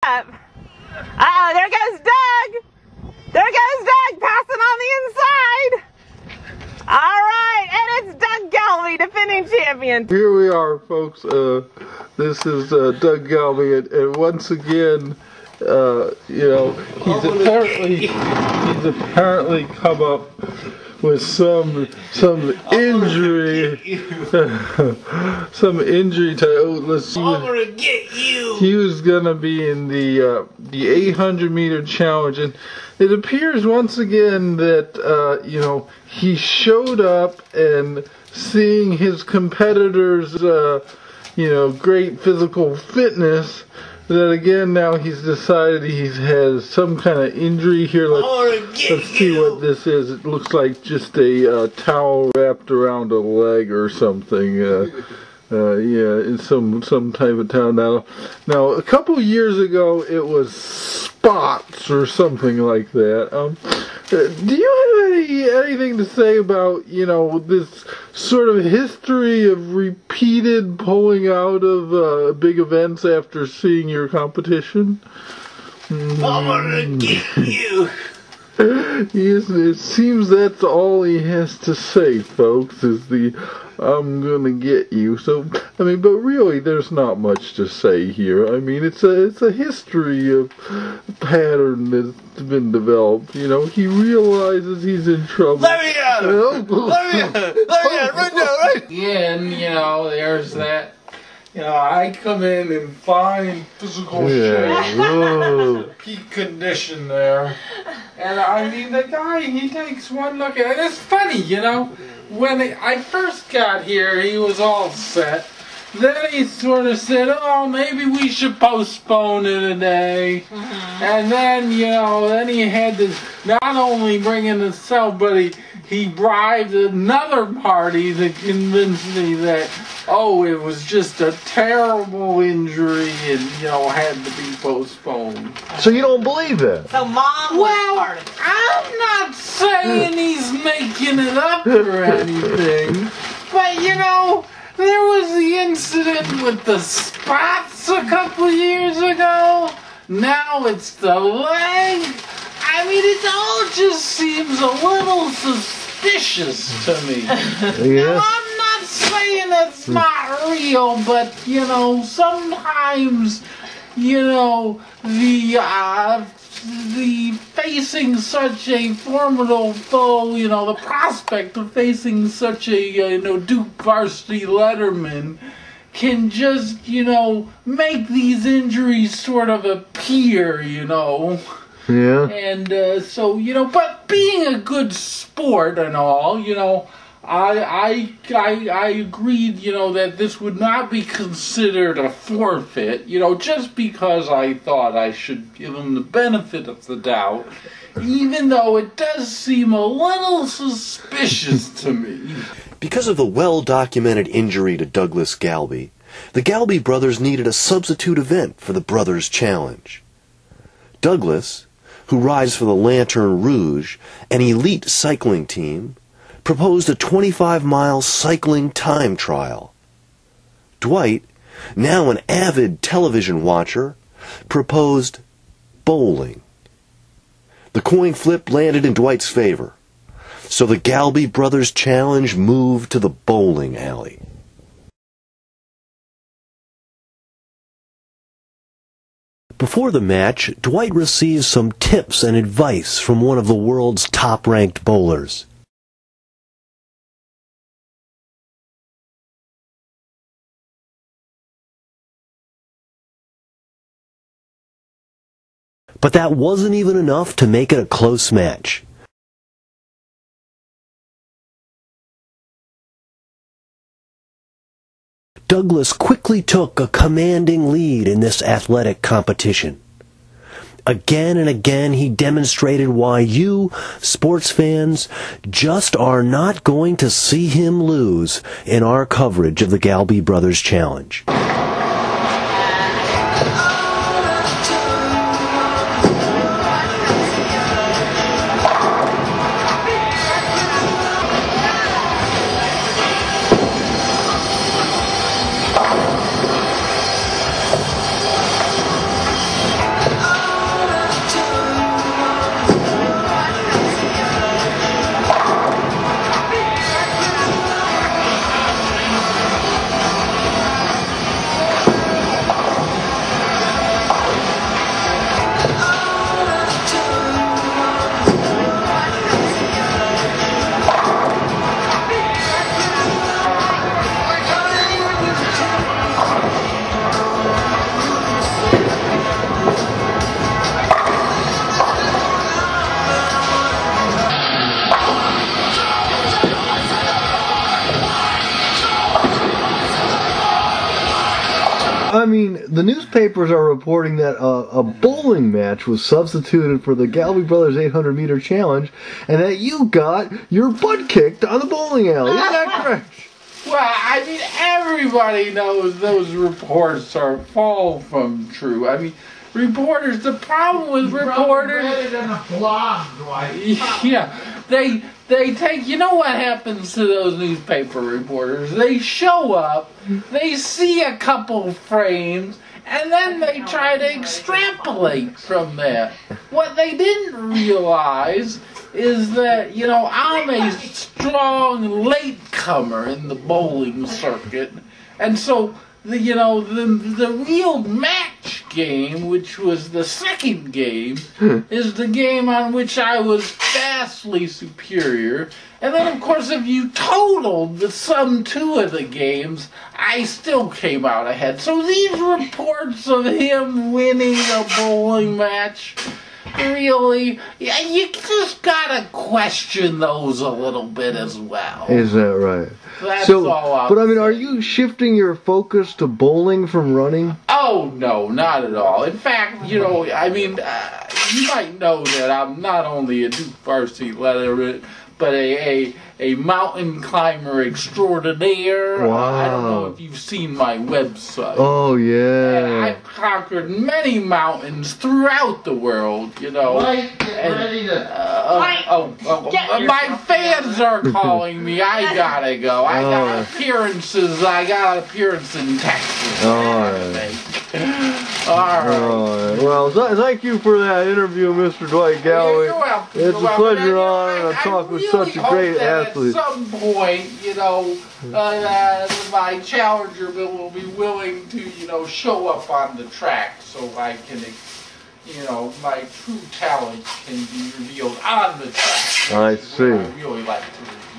up. Uh-oh, there goes Doug. There goes Doug passing on the inside. All right, and it's Doug Galbi, defending champion. Here we are, folks. This is Doug Galbi, and once again, you know, he's apparently come up with some injury, some injury to. Let's see. I'm gonna get you. He was gonna be in the 800-meter challenge, and it appears once again that you know, he showed up, and seeing his competitors, you know, great physical fitness, that again now he's decided he has some kind of injury here. Let's see what this is. It looks like just a towel wrapped around a leg or something. Yeah, it's some type of towel. Now a couple years ago it was spots or something like that. Do you have anything to say about, you know, this sort of history of repeated pulling out of big events after seeing your competition? I'm gonna get you. Yes, it seems that's all he has to say, folks, is the "I'm gonna get you." So, I mean, but really, there's not much to say here. I mean, it's a history of pattern that's been developed. You know, he realizes he's in trouble. Let me out! Let me out! Right now, right? Yeah, and you know, there's that. You know, I come in fine physical shape, peak condition there. And I mean, the guy, he takes one look at it. It's funny, you know, when I first got here, he was all set. Then he sort of said, oh, maybe we should postpone it a day. And then, you know, then he had to not only bring in himself, but he bribed another party to convince me that, oh, it was just a terrible injury and, you know, had to be postponed. So you don't believe that? So Mom was part of it. I'm not saying he's making it up or anything, but, you know, there was the incident with the spots a couple years ago. Now it's the leg. I mean, it all just seems a little suspicious to me. Yeah. Now, I'm not saying it's not real, but, you know, sometimes, you know, the facing such a formidable foe, you know, the prospect of facing such a, you know, Duke Varsity Letterman can just, you know, make these injuries sort of appear, you know. Yeah. And so, you know, but being a good sport and all, you know, I agreed, you know, that this would not be considered a forfeit, you know, just because I thought I should give him the benefit of the doubt, even though it does seem a little suspicious to me. Because of the well-documented injury to Douglas Galbi, the Galbi brothers needed a substitute event for the Brothers Challenge. Douglas, who rides for the Lanterne Rouge, an elite cycling team, proposed a 25-mile cycling time trial. Dwight, now an avid television watcher, proposed bowling. The coin flip landed in Dwight's favor, so the Galbi Brothers Challenge moved to the bowling alley. Before the match, Dwight receives some tips and advice from one of the world's top-ranked bowlers. But that wasn't even enough to make it a close match. Douglas quickly took a commanding lead in this athletic competition. Again and again he demonstrated why you, sports fans, just are not going to see him lose in our coverage of the Galbi Brothers Challenge. mean, the newspapers are reporting that a bowling match was substituted for the Galbi Brothers 800-meter challenge, and that you got your butt kicked on the bowling alley. Isn't that correct? Well, I mean, everybody knows those reports are far from true. I mean, reporters, the problem with reporters... read it in a blog, Dwight. Yeah, they take, you know what happens to those newspaper reporters? They show up, they see a couple frames, and then they try to extrapolate from that. What they didn't realize is that, you know, I'm a strong latecomer in the bowling circuit, and so the real match game, which was the second game, is the game on which I was vastly superior. And then, of course, if you totaled the sum two of the games, I still came out ahead. So these reports of him winning the bowling match, really, you just gotta question those a little bit as well. Is that right? That's all. But I mean, are you shifting your focus to bowling from running? Oh, no, not at all. In fact, you know, I mean, you might know that I'm not only a Duke Varsity Letterman, but a mountain climber extraordinaire. Wow. I don't know if you've seen my website. Oh, yeah. I've conquered many mountains throughout the world, you know. Dwight, get ready to... My fans are calling me. I gotta go. I got appearances. I got an appearance in Texas. All right. All right. All right. Well, thank you for that interview, Mr. Dwight Galbi. You're welcome. It's a pleasure honor to talk with such a great athlete. At some point, you know, my challenger will be willing to, you know, show up on the track so I can, you know, my true talent can be revealed on the track. I see. I really like to